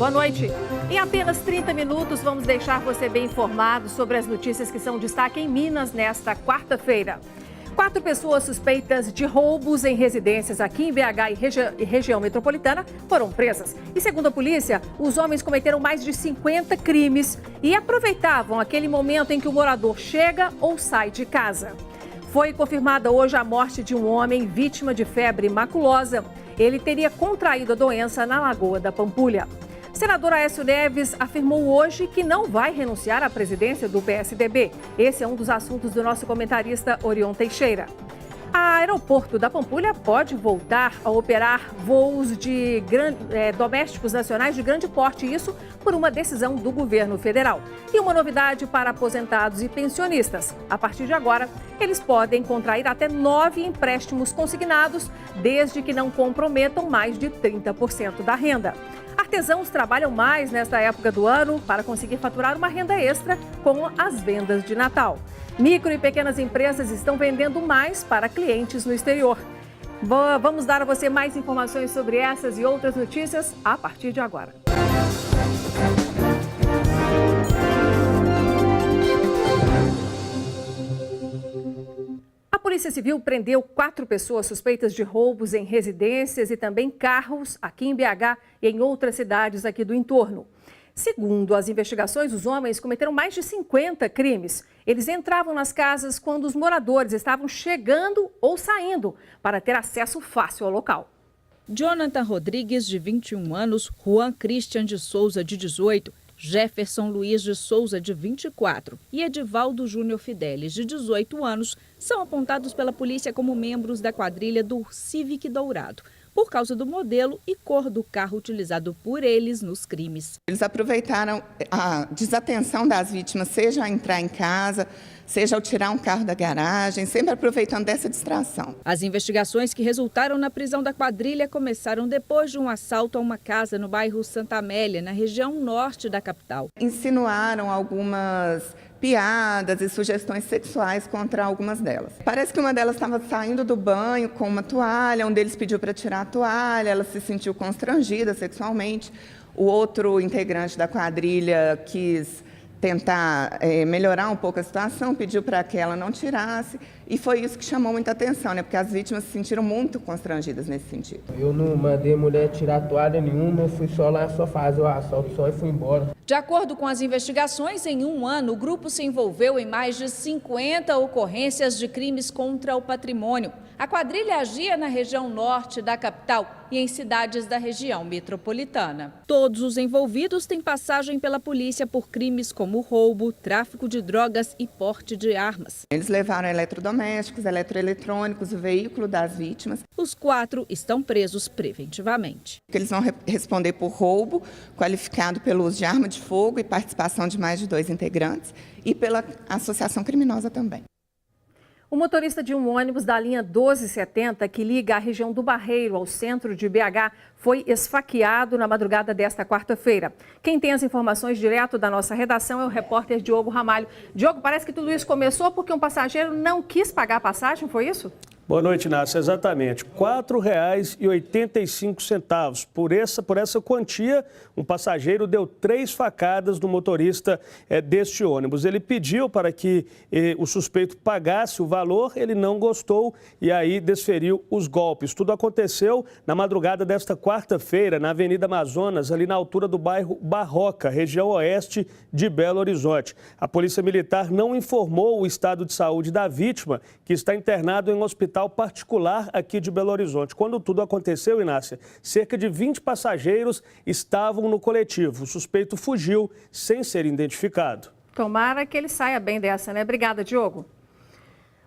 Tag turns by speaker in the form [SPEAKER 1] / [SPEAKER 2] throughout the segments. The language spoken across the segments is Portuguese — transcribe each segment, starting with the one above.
[SPEAKER 1] Boa noite. Em apenas 30 minutos, vamos deixar você bem informado sobre as notícias que são destaque em Minas nesta quarta-feira. 4 pessoas suspeitas de roubos em residências aqui em BH e região metropolitana foram presas. E segundo a polícia, os homens cometeram mais de 50 crimes e aproveitavam aquele momento em que o morador chega ou sai de casa. Foi confirmada hoje a morte de um homem vítima de febre maculosa. Ele teria contraído a doença na Lagoa da Pampulha. Senador Aécio Neves afirmou hoje que não vai renunciar à presidência do PSDB. Esse é um dos assuntos do nosso comentarista Orion Teixeira. O aeroporto da Pampulha pode voltar a operar voos domésticos nacionais de grande porte, isso por uma decisão do governo federal. E uma novidade para aposentados e pensionistas. A partir de agora, eles podem contrair até 9 empréstimos consignados, desde que não comprometam mais de 30% da renda. Artesãos trabalham mais nesta época do ano para conseguir faturar uma renda extra com as vendas de Natal. Micro e pequenas empresas estão vendendo mais para clientes no exterior. Vamos dar a você mais informações sobre essas e outras notícias a partir de agora. A Polícia Civil prendeu 4 pessoas suspeitas de roubos em residências e também carros aqui em BH e em outras cidades aqui do entorno. Segundo as investigações, os homens cometeram mais de 50 crimes. Eles entravam nas casas quando os moradores estavam chegando ou saindo para ter acesso fácil ao local.
[SPEAKER 2] Jonathan Rodrigues, de 21 anos, Juan Christian de Souza, de 18, Jefferson Luiz de Souza, de 24, e Edivaldo Júnior Fidelis, de 18 anos, são apontados pela polícia como membros da quadrilha do Civic Dourado, por causa do modelo e cor do carro utilizado por eles nos crimes.
[SPEAKER 3] Eles aproveitaram a desatenção das vítimas, seja ao entrar em casa, seja ao tirar um carro da garagem, sempre aproveitando dessa distração.
[SPEAKER 2] As investigações que resultaram na prisão da quadrilha começaram depois de um assalto a uma casa no bairro Santa Amélia, na região norte da capital.
[SPEAKER 3] Insinuaram algumas piadas e sugestões sexuais contra algumas delas. Parece que uma delas estava saindo do banho com uma toalha, um deles pediu para tirar a toalha, ela se sentiu constrangida sexualmente. O outro integrante da quadrilha quis tentar melhorar um pouco a situação, pediu para que ela não tirasse, e foi isso que chamou muita atenção, porque as vítimas se sentiram muito constrangidas nesse sentido.
[SPEAKER 4] Eu não mandei a mulher tirar toalha nenhuma, eu fui só lá só fazer o assalto só e fui embora.
[SPEAKER 2] De acordo com as investigações, em um ano, o grupo se envolveu em mais de 50 ocorrências de crimes contra o patrimônio. A quadrilha agia na região norte da capital e em cidades da região metropolitana. Todos os envolvidos têm passagem pela polícia por crimes como roubo, tráfico de drogas e porte de armas.
[SPEAKER 3] Eles levaram eletrodomésticos, eletroeletrônicos, o veículo das vítimas.
[SPEAKER 2] Os 4 estão presos preventivamente.
[SPEAKER 3] Eles vão responder por roubo, qualificado pelo uso de arma de fogo e participação de mais de 2 integrantes, e pela associação criminosa também.
[SPEAKER 1] O motorista de um ônibus da linha 1270, que liga a região do Barreiro ao centro de BH, foi esfaqueado na madrugada desta quarta-feira. Quem tem as informações direto da nossa redação é o repórter Diogo Ramalho. Diogo, parece que tudo isso começou porque um passageiro não quis pagar a passagem, foi isso?
[SPEAKER 5] Boa noite, Inácio. Exatamente. R$ 4,85. Por essa quantia, um passageiro deu 3 facadas no motorista deste ônibus. Ele pediu para que o suspeito pagasse o valor, ele não gostou e aí desferiu os golpes. Tudo aconteceu na madrugada desta quarta-feira, na Avenida Amazonas, ali na altura do bairro Barroca, região oeste de Belo Horizonte. A Polícia Militar não informou o estado de saúde da vítima, que está internado em um hospital particular aqui de Belo Horizonte. Quando tudo aconteceu, Inácia, cerca de 20 passageiros estavam no coletivo. O suspeito fugiu sem ser identificado.
[SPEAKER 1] Tomara que ele saia bem dessa, né? Obrigada, Diogo.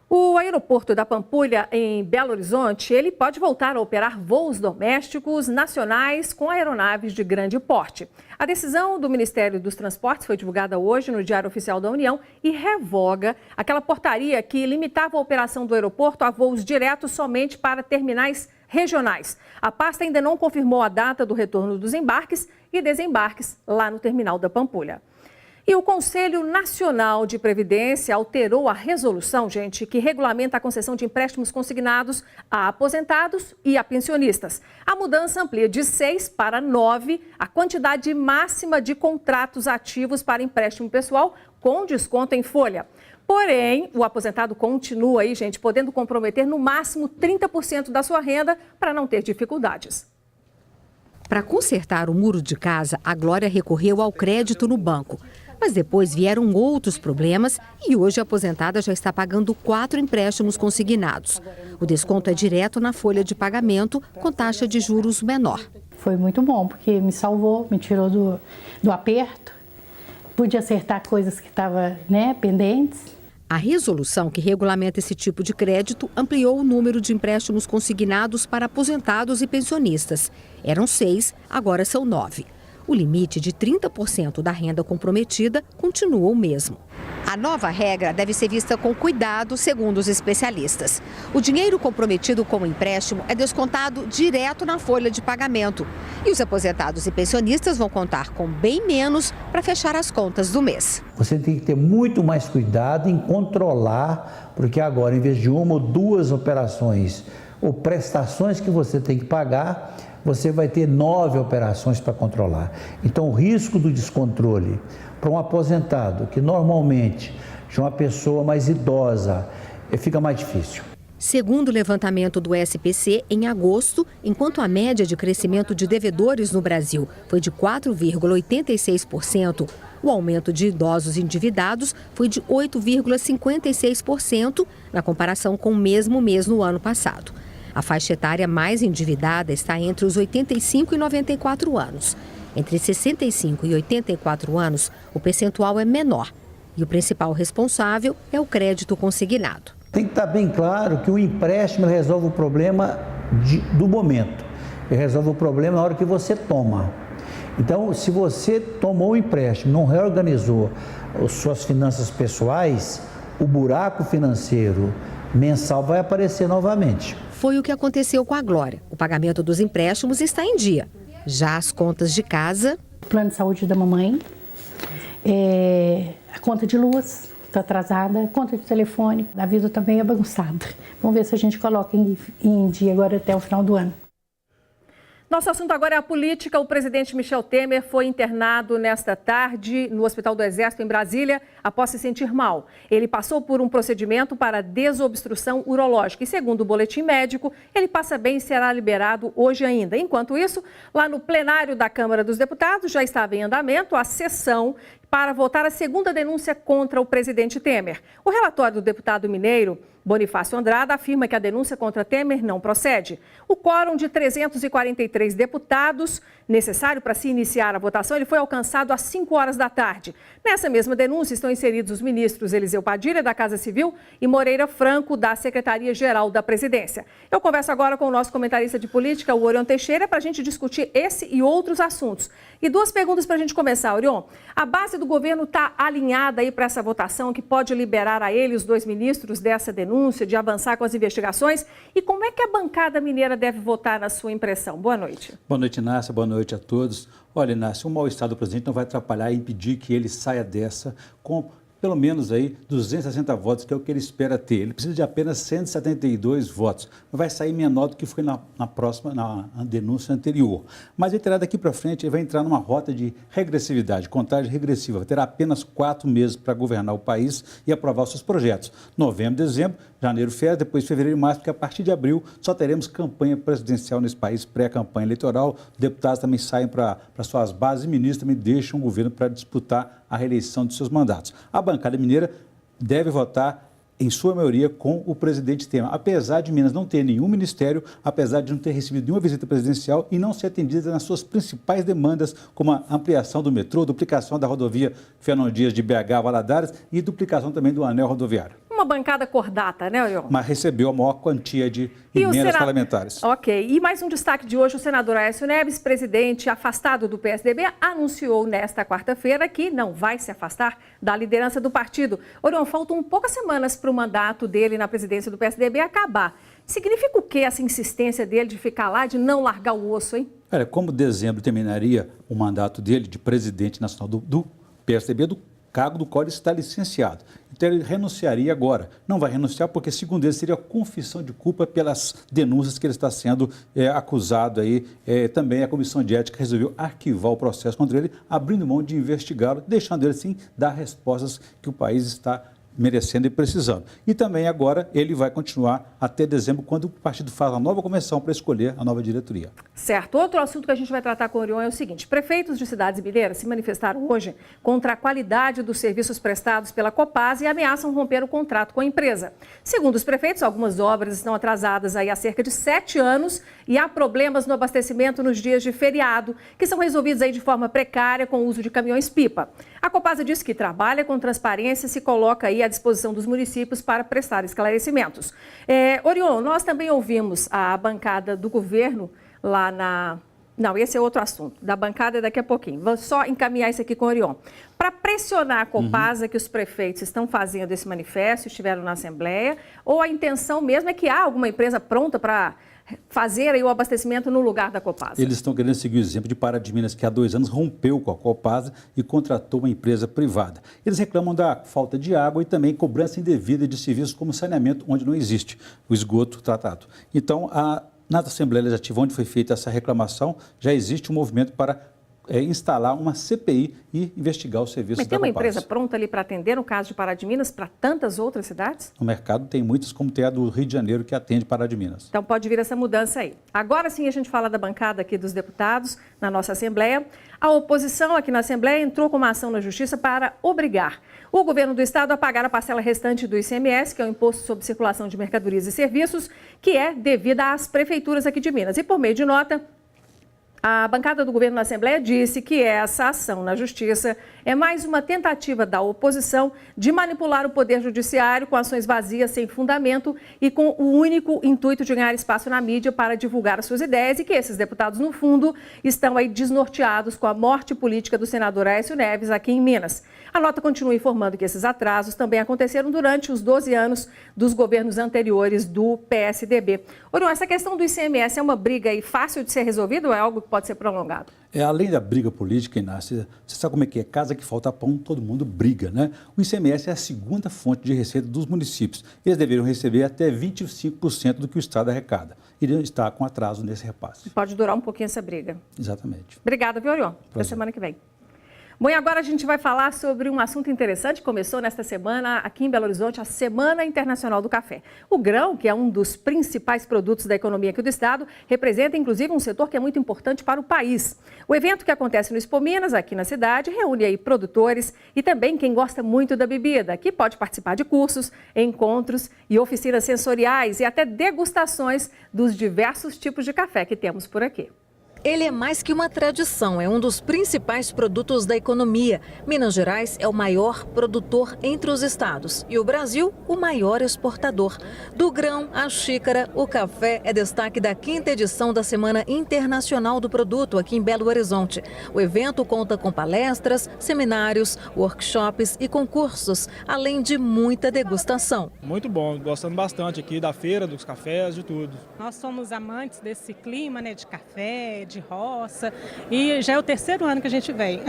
[SPEAKER 1] O aeroporto da Pampulha, em Belo Horizonte, ele pode voltar a operar voos domésticos nacionais com aeronaves de grande porte. A decisão do Ministério dos Transportes foi divulgada hoje no Diário Oficial da União e revoga aquela portaria que limitava a operação do aeroporto a voos diretos somente para terminais regionais. A pasta ainda não confirmou a data do retorno dos embarques e desembarques lá no terminal da Pampulha. E o Conselho Nacional de Previdência alterou a resolução, gente, que regulamenta a concessão de empréstimos consignados a aposentados e a pensionistas. A mudança amplia de 6 para 9 a quantidade máxima de contratos ativos para empréstimo pessoal com desconto em folha. Porém, o aposentado continua aí, gente, podendo comprometer no máximo 30% da sua renda para não ter dificuldades.
[SPEAKER 6] Para consertar o muro de casa, a Glória recorreu ao crédito no banco. Mas depois vieram outros problemas e hoje a aposentada já está pagando 4 empréstimos consignados. O desconto é direto na folha de pagamento, com taxa de juros menor.
[SPEAKER 7] Foi muito bom, porque me salvou, me tirou do aperto. Pude acertar coisas que estavam pendentes.
[SPEAKER 6] A resolução que regulamenta esse tipo de crédito ampliou o número de empréstimos consignados para aposentados e pensionistas. Eram 6, agora são 9. O limite de 30% da renda comprometida continua o mesmo. A nova regra deve ser vista com cuidado, segundo os especialistas. O dinheiro comprometido com o empréstimo é descontado direto na folha de pagamento. E os aposentados e pensionistas vão contar com bem menos para fechar as contas do mês.
[SPEAKER 8] Você tem que ter muito mais cuidado em controlar, porque agora, em vez de 1 ou 2 operações ou prestações que você tem que pagar, você vai ter 9 operações para controlar. Então, o risco do descontrole para um aposentado, que normalmente de uma pessoa mais idosa, fica mais difícil.
[SPEAKER 6] Segundo o levantamento do SPC, em agosto, enquanto a média de crescimento de devedores no Brasil foi de 4,86%, o aumento de idosos endividados foi de 8,56% na comparação com o mesmo mês no ano passado. A faixa etária mais endividada está entre os 85 e 94 anos. Entre 65 e 84 anos, o percentual é menor. E o principal responsável é o crédito consignado.
[SPEAKER 8] Tem que estar bem claro que o empréstimo resolve o problema do momento. Ele resolve o problema na hora que você toma. Então, se você tomou o empréstimo, não reorganizou as suas finanças pessoais, o buraco financeiro mensal vai aparecer novamente.
[SPEAKER 6] Foi o que aconteceu com a Glória. O pagamento dos empréstimos está em dia. Já as contas de casa...
[SPEAKER 7] Plano de saúde da mamãe, a conta de luz está atrasada, a conta de telefone, a vida também é bagunçada. Vamos ver se a gente coloca em dia agora até o final do ano.
[SPEAKER 1] Nosso assunto agora é a política. O presidente Michel Temer foi internado nesta tarde no Hospital do Exército, em Brasília, após se sentir mal. Ele passou por um procedimento para desobstrução urológica e, segundo o boletim médico, ele passa bem e será liberado hoje ainda. Enquanto isso, lá no plenário da Câmara dos Deputados já estava em andamento a sessão para votar a segunda denúncia contra o presidente Temer. O relatório do deputado mineiro Bonifácio Andrada afirma que a denúncia contra Temer não procede. O quórum de 343 deputados necessário para se iniciar a votação, ele foi alcançado às 5 horas da tarde. Nessa mesma denúncia estão inseridos os ministros Eliseu Padilha, da Casa Civil, e Moreira Franco, da Secretaria-Geral da Presidência. Eu converso agora com o nosso comentarista de política, o Orion Teixeira, para a gente discutir esse e outros assuntos. E 2 perguntas para a gente começar, Orion. A base do governo está alinhada aí para essa votação que pode liberar a ele, os 2 ministros, dessa denúncia, de avançar com as investigações? E como é que a bancada mineira deve votar, na sua impressão? Boa noite.
[SPEAKER 9] Boa noite, Inácia. Boa noite a todos. Olha, Inácia, o mau estado do presidente não vai atrapalhar e impedir que ele saia dessa com pelo menos aí 260 votos, que é o que ele espera ter. Ele precisa de apenas 172 votos. Vai sair menor do que foi na denúncia anterior. Mas ele terá daqui para frente, ele vai entrar numa rota de regressividade, contagem regressiva. Terá apenas 4 meses para governar o país e aprovar os seus projetos. Novembro, dezembro, janeiro, férias, depois fevereiro e março, porque a partir de abril só teremos campanha presidencial nesse país, pré-campanha eleitoral. Deputados também saem para suas bases e ministros também deixam o governo para disputar a reeleição de seus mandatos. A bancada mineira deve votar, em sua maioria, com o presidente Temer. Apesar de Minas não ter nenhum ministério, apesar de não ter recebido nenhuma visita presidencial e não ser atendida nas suas principais demandas, como a ampliação do metrô, duplicação da rodovia Fernão Dias de BH a Valadares e duplicação também do anel rodoviário.
[SPEAKER 1] Uma bancada cordata, né, Orion?
[SPEAKER 9] Mas recebeu a maior quantia de emendas parlamentares.
[SPEAKER 1] Ok. E mais um destaque de hoje, o senador Aécio Neves, presidente afastado do PSDB, anunciou nesta quarta-feira que não vai se afastar da liderança do partido. Orion, faltam poucas semanas para o mandato dele na presidência do PSDB acabar. Significa o que essa insistência dele de ficar lá, de não largar o osso, hein?
[SPEAKER 9] Olha, como dezembro terminaria o mandato dele de presidente nacional do PSDB, do cargo do qual ele está licenciado. Então ele renunciaria agora. Não vai renunciar porque, segundo ele, seria confissão de culpa pelas denúncias que ele está sendo acusado aí. Também a Comissão de Ética resolveu arquivar o processo contra ele, abrindo mão de investigá-lo, deixando ele, sim, dar respostas que o país está merecendo e precisando. E também agora ele vai continuar até dezembro, quando o partido faz a nova convenção para escolher a nova diretoria.
[SPEAKER 1] Certo. Outro assunto que a gente vai tratar com o Orion é o seguinte: prefeitos de cidades mineiras se manifestaram hoje contra a qualidade dos serviços prestados pela Copasa e ameaçam romper o contrato com a empresa. Segundo os prefeitos, algumas obras estão atrasadas aí há cerca de 7 anos e há problemas no abastecimento nos dias de feriado, que são resolvidos aí de forma precária com o uso de caminhões-pipa. A Copasa diz que trabalha com transparência e se coloca aí à disposição dos municípios para prestar esclarecimentos. Orion, nós também ouvimos a bancada do governo lá na... Não, esse é outro assunto, da bancada daqui a pouquinho. Vou só encaminhar isso aqui com o Orion. Para pressionar a Copasa que os prefeitos estão fazendo esse manifesto, estiveram na Assembleia, ou a intenção mesmo é que há alguma empresa pronta para fazer aí o abastecimento no lugar da Copasa?
[SPEAKER 9] Eles estão querendo seguir o exemplo de Pará de Minas, que há 2 anos rompeu com a Copasa e contratou uma empresa privada. Eles reclamam da falta de água e também cobrança indevida de serviços como saneamento, onde não existe o esgoto tratado. Então, na Assembleia Legislativa, onde foi feita essa reclamação, já existe um movimento para instalar uma CPI e investigar os serviços da Copasa.
[SPEAKER 1] Mas tem uma empresa pronta ali para atender, no caso de Pará de Minas, para tantas outras cidades?
[SPEAKER 9] No mercado tem muitas, como tem a do Rio de Janeiro, que atende Pará de Minas.
[SPEAKER 1] Então pode vir essa mudança aí. Agora sim a gente fala da bancada aqui dos deputados na nossa Assembleia. A oposição aqui na Assembleia entrou com uma ação na Justiça para obrigar o governo do estado a pagar a parcela restante do ICMS, que é o Imposto sobre Circulação de Mercadorias e Serviços, que é devida às prefeituras aqui de Minas. E por meio de nota, a bancada do governo na Assembleia disse que essa ação na Justiça é mais uma tentativa da oposição de manipular o Poder Judiciário com ações vazias, sem fundamento e com o único intuito de ganhar espaço na mídia para divulgar as suas ideias, e que esses deputados, no fundo, estão aí desnorteados com a morte política do senador Aécio Neves aqui em Minas. A nota continua informando que esses atrasos também aconteceram durante os 12 anos dos governos anteriores do PSDB. Orion, essa questão do ICMS é uma briga aí fácil de ser resolvida ou é algo que pode ser prolongado?
[SPEAKER 9] Além da briga política, Inácio, você sabe como é que é? Casa que falta pão, todo mundo briga, né? O ICMS é a segunda fonte de receita dos municípios. Eles deveriam receber até 25% do que o Estado arrecada. Iriam estar com atraso nesse repasse.
[SPEAKER 1] Pode durar um pouquinho essa briga.
[SPEAKER 9] Exatamente.
[SPEAKER 1] Obrigada, viu, Orion? Até semana que vem. Bom, e agora a gente vai falar sobre um assunto interessante que começou nesta semana aqui em Belo Horizonte, a Semana Internacional do Café. O grão, que é um dos principais produtos da economia aqui do estado, representa inclusive um setor que é muito importante para o país. O evento, que acontece no Expo Minas, aqui na cidade, reúne aí produtores e também quem gosta muito da bebida, que pode participar de cursos, encontros e oficinas sensoriais e até degustações dos diversos tipos de café que temos por aqui.
[SPEAKER 6] Ele é mais que uma tradição, é um dos principais produtos da economia. Minas Gerais é o maior produtor entre os estados e o Brasil, o maior exportador. Do grão à xícara, o café é destaque da 5ª edição da Semana Internacional do Produto aqui em Belo Horizonte. O evento conta com palestras, seminários, workshops e concursos, além de muita degustação.
[SPEAKER 10] Muito bom, gostando bastante aqui da feira, dos cafés, de tudo.
[SPEAKER 11] Nós somos amantes desse clima, né, de café, de roça, e já é o 3º ano que a gente vem.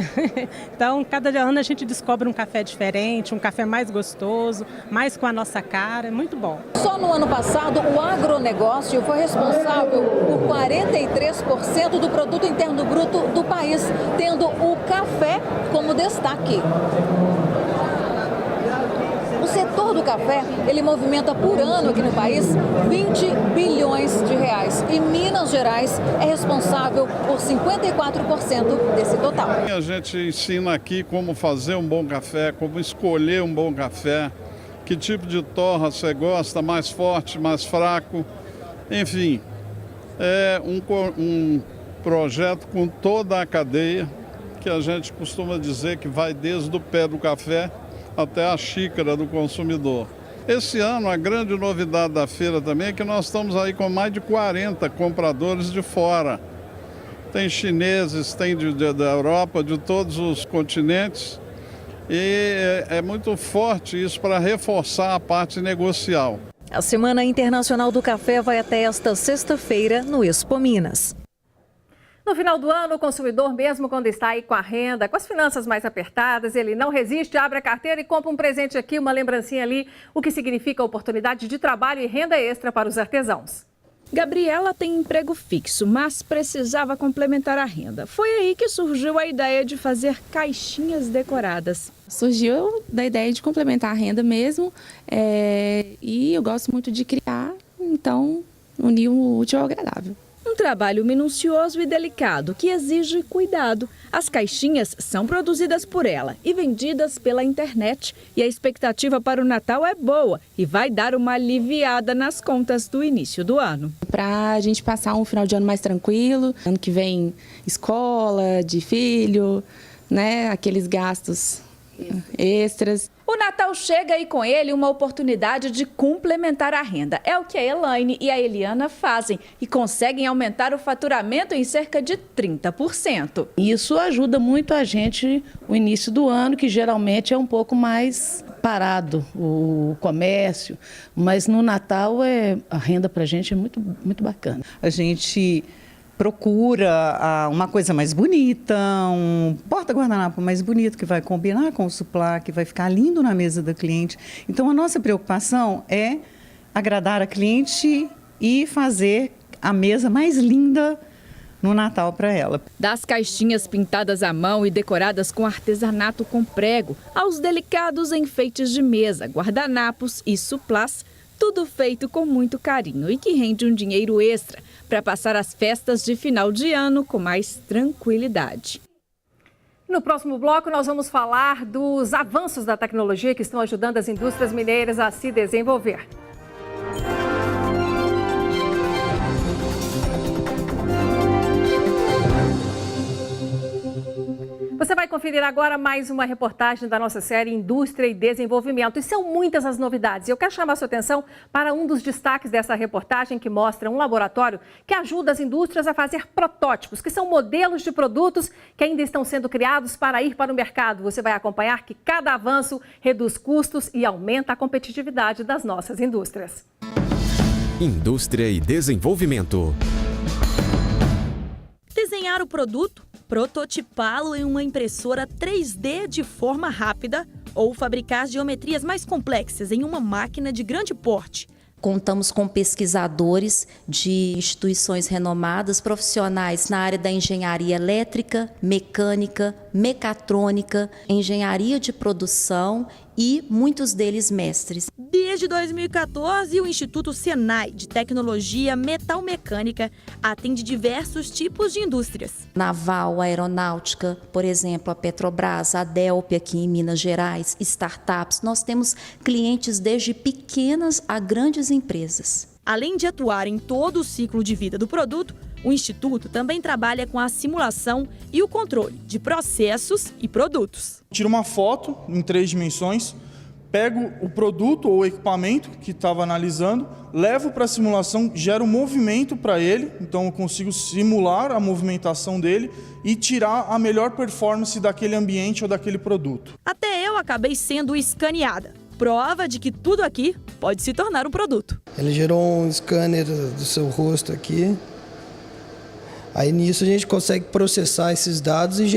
[SPEAKER 11] Então, cada ano a gente descobre um café diferente, um café mais gostoso, mais com a nossa cara, é muito bom.
[SPEAKER 2] Só no ano passado, o agronegócio foi responsável por 43% do produto interno bruto do país, tendo o café como destaque. O setor do café, ele movimenta por ano aqui no país 20 bilhões de reais. E Minas Gerais é responsável por 54% desse total.
[SPEAKER 12] A gente ensina aqui como fazer um bom café, como escolher um bom café, que tipo de torra você gosta, mais forte, mais fraco. Enfim, é um projeto com toda a cadeia, que a gente costuma dizer que vai desde o pé do café até a xícara do consumidor. Esse ano, a grande novidade da feira também é que nós estamos aí com mais de 40 compradores de fora. Tem chineses, tem da Europa, de todos os continentes. E é muito forte isso para reforçar a parte negocial.
[SPEAKER 6] A Semana Internacional do Café vai até esta sexta-feira no Expo Minas.
[SPEAKER 1] No final do ano, o consumidor, mesmo quando está aí com a renda, com as finanças mais apertadas, ele não resiste, abre a carteira e compra um presente aqui, uma lembrancinha ali, o que significa oportunidade de trabalho e renda extra para os artesãos.
[SPEAKER 2] Gabriela tem emprego fixo, mas precisava complementar a renda. Foi aí que surgiu a ideia de fazer caixinhas decoradas.
[SPEAKER 13] Surgiu da ideia de complementar a renda mesmo, e eu gosto muito de criar, então uni o útil ao agradável.
[SPEAKER 2] Um trabalho minucioso e delicado que exige cuidado. As caixinhas são produzidas por ela e vendidas pela internet. E a expectativa para o Natal é boa e vai dar uma aliviada nas contas do início do ano.
[SPEAKER 13] Para a gente passar um final de ano mais tranquilo, ano que vem escola, de filho, né, aqueles gastos extras.
[SPEAKER 2] O Natal chega e com ele uma oportunidade de complementar a renda. É o que a Elaine e a Eliana fazem e conseguem aumentar o faturamento em cerca de 30%.
[SPEAKER 14] Isso ajuda muito a gente no início do ano, que geralmente é um pouco mais parado o comércio, mas no Natal a renda para a gente é muito, muito bacana.
[SPEAKER 15] A gente procura uma coisa mais bonita, um porta-guardanapo mais bonito, que vai combinar com o suplá, que vai ficar lindo na mesa da cliente. Então, a nossa preocupação é agradar a cliente e fazer a mesa mais linda no Natal para ela.
[SPEAKER 2] Das caixinhas pintadas à mão e decoradas com artesanato com prego, aos delicados enfeites de mesa, guardanapos e suplás, tudo feito com muito carinho e que rende um dinheiro extra para passar as festas de final de ano com mais tranquilidade.
[SPEAKER 1] No próximo bloco, nós vamos falar dos avanços da tecnologia que estão ajudando as indústrias mineiras a se desenvolver. Você vai conferir agora mais uma reportagem da nossa série Indústria e Desenvolvimento. E são muitas as novidades. Eu quero chamar a sua atenção para um dos destaques dessa reportagem que mostra um laboratório que ajuda as indústrias a fazer protótipos, que são modelos de produtos que ainda estão sendo criados para ir para o mercado. Você vai acompanhar que cada avanço reduz custos e aumenta a competitividade das nossas indústrias.
[SPEAKER 16] Indústria e Desenvolvimento.
[SPEAKER 17] Desenhar o produto, prototipá-lo em uma impressora 3D de forma rápida ou fabricar geometrias mais complexas em uma máquina de grande porte.
[SPEAKER 18] Contamos com pesquisadores de instituições renomadas, profissionais na área da engenharia elétrica, mecânica, mecatrônica, engenharia de produção e muitos deles mestres.
[SPEAKER 17] Desde 2014, o Instituto Senai de Tecnologia Metalmecânica atende diversos tipos de indústrias.
[SPEAKER 18] Naval, aeronáutica, por exemplo, a Petrobras, a Delp aqui em Minas Gerais, startups. Nós temos clientes desde pequenas a grandes empresas.
[SPEAKER 17] Além de atuar em todo o ciclo de vida do produto, o Instituto também trabalha com a simulação e o controle de processos e produtos.
[SPEAKER 19] Tiro uma foto em 3 dimensões, pego o produto ou equipamento que estava analisando, levo para a simulação, gero um movimento para ele, então eu consigo simular a movimentação dele e tirar a melhor performance daquele ambiente ou daquele produto.
[SPEAKER 17] Até eu acabei sendo escaneada. Prova de que tudo aqui pode se tornar um produto.
[SPEAKER 20] Ele gerou um scanner do seu rosto aqui. Aí nisso a gente consegue processar esses dados e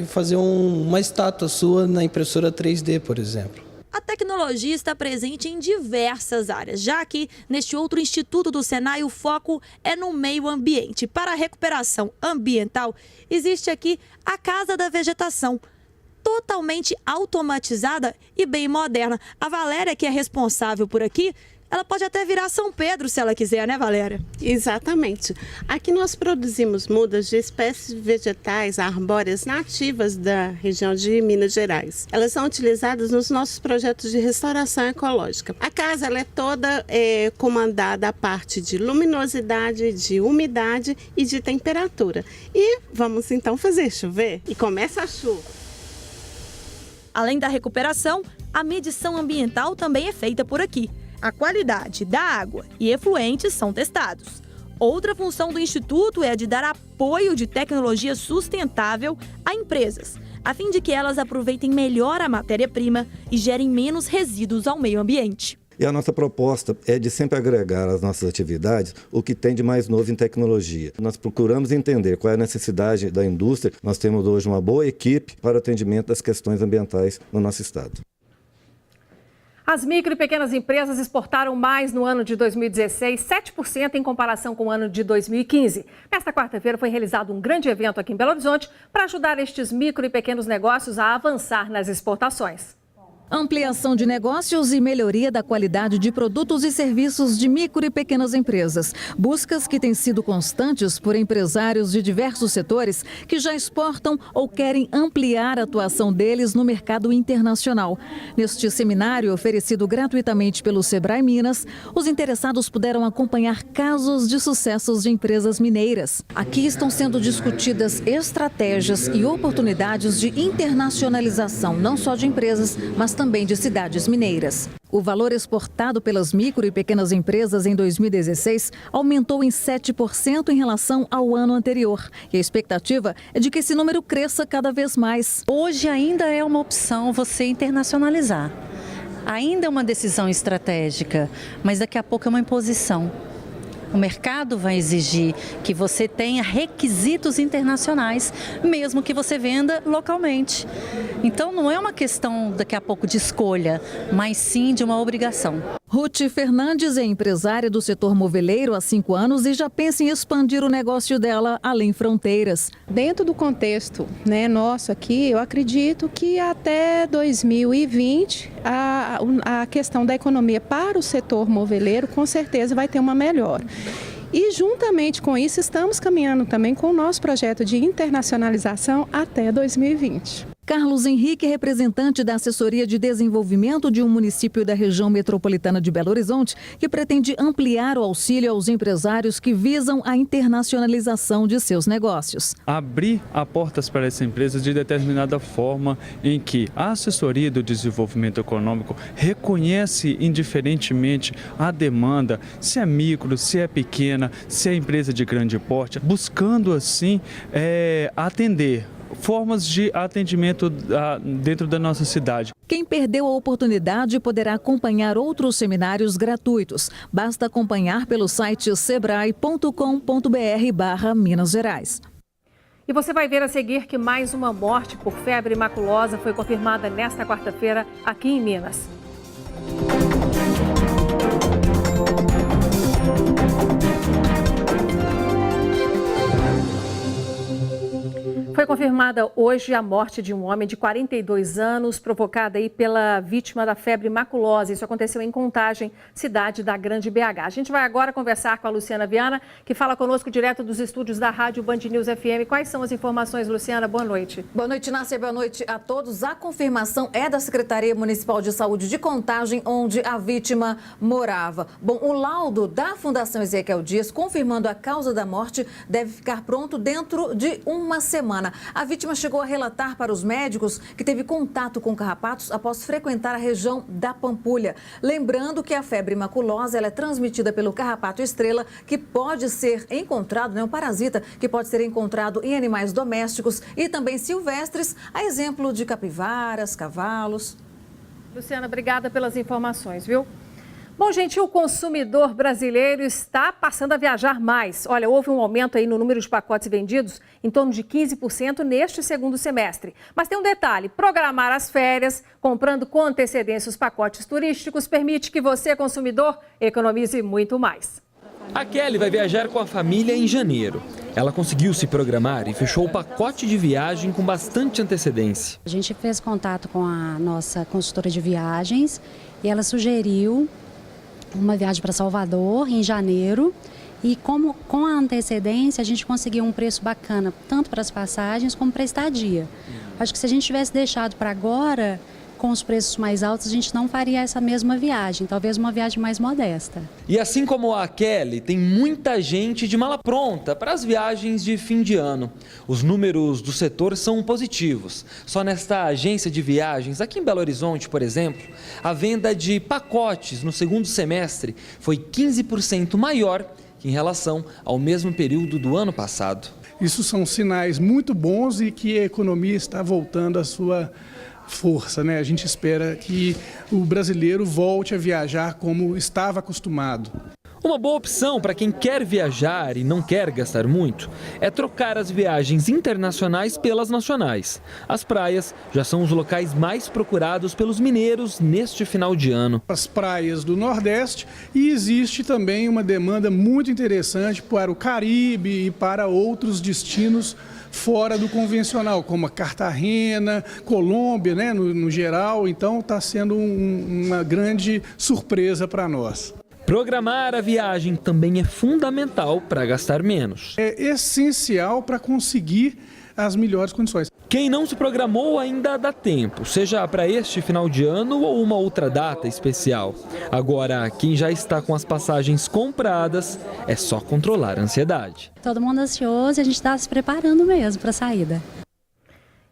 [SPEAKER 20] fazer uma estátua sua na impressora 3D, por exemplo.
[SPEAKER 17] A tecnologia está presente em diversas áreas, já que neste outro instituto do Senai o foco é no meio ambiente. Para a recuperação ambiental, existe aqui a Casa da Vegetação, totalmente automatizada e bem moderna. A Valéria, que é responsável por aqui, ela pode até virar São Pedro se ela quiser, né, Valéria?
[SPEAKER 21] Exatamente. Aqui nós produzimos mudas de espécies vegetais arbóreas nativas da região de Minas Gerais. Elas são utilizadas nos nossos projetos de restauração ecológica. A casa ela é toda comandada a parte de luminosidade, de umidade e de temperatura. E vamos então fazer chover. E começa a chuva.
[SPEAKER 17] Além da recuperação, a medição ambiental também é feita por aqui. A qualidade da água e efluentes são testados. Outra função do Instituto é a de dar apoio de tecnologia sustentável a empresas, a fim de que elas aproveitem melhor a matéria-prima e gerem menos resíduos ao meio ambiente.
[SPEAKER 4] E a nossa proposta é de sempre agregar às nossas atividades o que tem de mais novo em tecnologia. Nós procuramos entender qual é a necessidade da indústria. Nós temos hoje uma boa equipe para o atendimento das questões ambientais no nosso estado.
[SPEAKER 1] As micro e pequenas empresas exportaram mais no ano de 2016, 7% em comparação com o ano de 2015. Nesta quarta-feira foi realizado um grande evento aqui em Belo Horizonte para ajudar estes micro e pequenos negócios a avançar nas exportações.
[SPEAKER 22] Ampliação de negócios e melhoria da qualidade de produtos e serviços de micro e pequenas empresas. Buscas que têm sido constantes por empresários de diversos setores que já exportam ou querem ampliar a atuação deles no mercado internacional. Neste seminário, oferecido gratuitamente pelo Sebrae Minas, os interessados puderam acompanhar casos de sucessos de empresas mineiras. Aqui estão sendo discutidas estratégias e oportunidades de internacionalização, não só de empresas, mas também de cidades mineiras. O valor exportado pelas micro e pequenas empresas em 2016 aumentou em 7% em relação ao ano anterior. E a expectativa é de que esse número cresça cada vez mais.
[SPEAKER 23] Hoje ainda é uma opção você internacionalizar. Ainda é uma decisão estratégica, mas daqui a pouco é uma imposição. O mercado vai exigir que você tenha requisitos internacionais, mesmo que você venda localmente. Então, não é uma questão, daqui a pouco, de escolha, mas sim de uma obrigação.
[SPEAKER 22] Ruth Fernandes é empresária do setor moveleiro há 5 anos e já pensa em expandir o negócio dela além fronteiras.
[SPEAKER 24] Dentro do contexto nosso aqui, eu acredito que até 2020 a questão da economia para o setor moveleiro com certeza vai ter uma melhora. E juntamente com isso estamos caminhando também com o nosso projeto de internacionalização até 2020.
[SPEAKER 22] Carlos Henrique, representante da Assessoria de Desenvolvimento de um município da região metropolitana de Belo Horizonte, que pretende ampliar o auxílio aos empresários que visam a internacionalização de seus negócios.
[SPEAKER 25] Abrir as portas para essa empresa de determinada forma em que a Assessoria do Desenvolvimento Econômico reconhece indiferentemente a demanda, se é micro, se é pequena, se é empresa de grande porte, buscando assim atender formas de atendimento dentro da nossa cidade.
[SPEAKER 22] Quem perdeu a oportunidade poderá acompanhar outros seminários gratuitos. Basta acompanhar pelo site sebrae.com.br/Minas Gerais.
[SPEAKER 1] E você vai ver a seguir que mais uma morte por febre maculosa foi confirmada nesta quarta-feira aqui em Minas. Foi confirmada hoje a morte de um homem de 42 anos, provocada aí pela vítima da febre maculosa. Isso aconteceu em Contagem, cidade da Grande BH. A gente vai agora conversar com a Luciana Viana, que fala conosco direto dos estúdios da Rádio Band News FM. Quais são as informações, Luciana? Boa noite.
[SPEAKER 26] Boa noite, Nácia. Boa noite a todos. A confirmação é da Secretaria Municipal de Saúde de Contagem, onde a vítima morava. Bom, o laudo da Fundação Ezequiel Dias, confirmando a causa da morte, deve ficar pronto dentro de uma semana. A vítima chegou a relatar para os médicos que teve contato com carrapatos após frequentar a região da Pampulha. Lembrando que a febre maculosa ela é transmitida pelo carrapato estrela, que pode ser encontrado, um parasita que pode ser encontrado em animais domésticos e também silvestres, a exemplo de capivaras, cavalos.
[SPEAKER 1] Luciana, obrigada pelas informações, viu? Bom, gente, o consumidor brasileiro está passando a viajar mais. Olha, houve um aumento aí no número de pacotes vendidos em torno de 15% neste segundo semestre. Mas tem um detalhe, programar as férias, comprando com antecedência os pacotes turísticos, permite que você, consumidor, economize muito mais.
[SPEAKER 27] A Kelly vai viajar com a família em janeiro. Ela conseguiu se programar e fechou o pacote de viagem com bastante antecedência.
[SPEAKER 28] A gente fez contato com a nossa consultora de viagens e ela sugeriu uma viagem para Salvador em janeiro e com a antecedência a gente conseguiu um preço bacana, tanto para as passagens como para a estadia. Acho que se a gente tivesse deixado para agora, com os preços mais altos, a gente não faria essa mesma viagem, talvez uma viagem mais modesta.
[SPEAKER 27] E assim como a Kelly, tem muita gente de mala pronta para as viagens de fim de ano. Os números do setor são positivos. Só nesta agência de viagens, aqui em Belo Horizonte, por exemplo, a venda de pacotes no segundo semestre foi 15% maior que em relação ao mesmo período do ano passado.
[SPEAKER 29] Isso são sinais muito bons e que a economia está voltando à sua
[SPEAKER 3] força, né? A gente espera que o brasileiro volte a viajar como estava acostumado.
[SPEAKER 27] Uma boa opção para quem quer viajar e não quer gastar muito é trocar as viagens internacionais pelas nacionais. As praias já são os locais mais procurados pelos mineiros neste final de ano.
[SPEAKER 3] As praias do Nordeste, e existe também uma demanda muito interessante para o Caribe e para outros destinos fora do convencional, como a Cartagena, Colômbia, né, no geral. Então está sendo uma grande surpresa para nós.
[SPEAKER 27] Programar a viagem também é fundamental para gastar menos.
[SPEAKER 3] É essencial para conseguir as melhores condições.
[SPEAKER 27] Quem não se programou ainda dá tempo, seja para este final de ano ou uma outra data especial. Agora, quem já está com as passagens compradas, é só controlar a ansiedade.
[SPEAKER 28] Todo mundo ansioso e a gente está se preparando mesmo para a saída.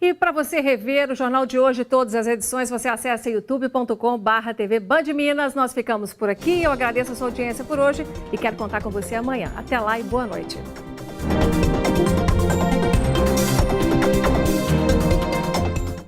[SPEAKER 1] E para você rever o Jornal de Hoje, todas as edições, você acessa youtube.com/TV Band Minas. Nós ficamos por aqui. Eu agradeço a sua audiência por hoje e quero contar com você amanhã. Até lá e boa noite.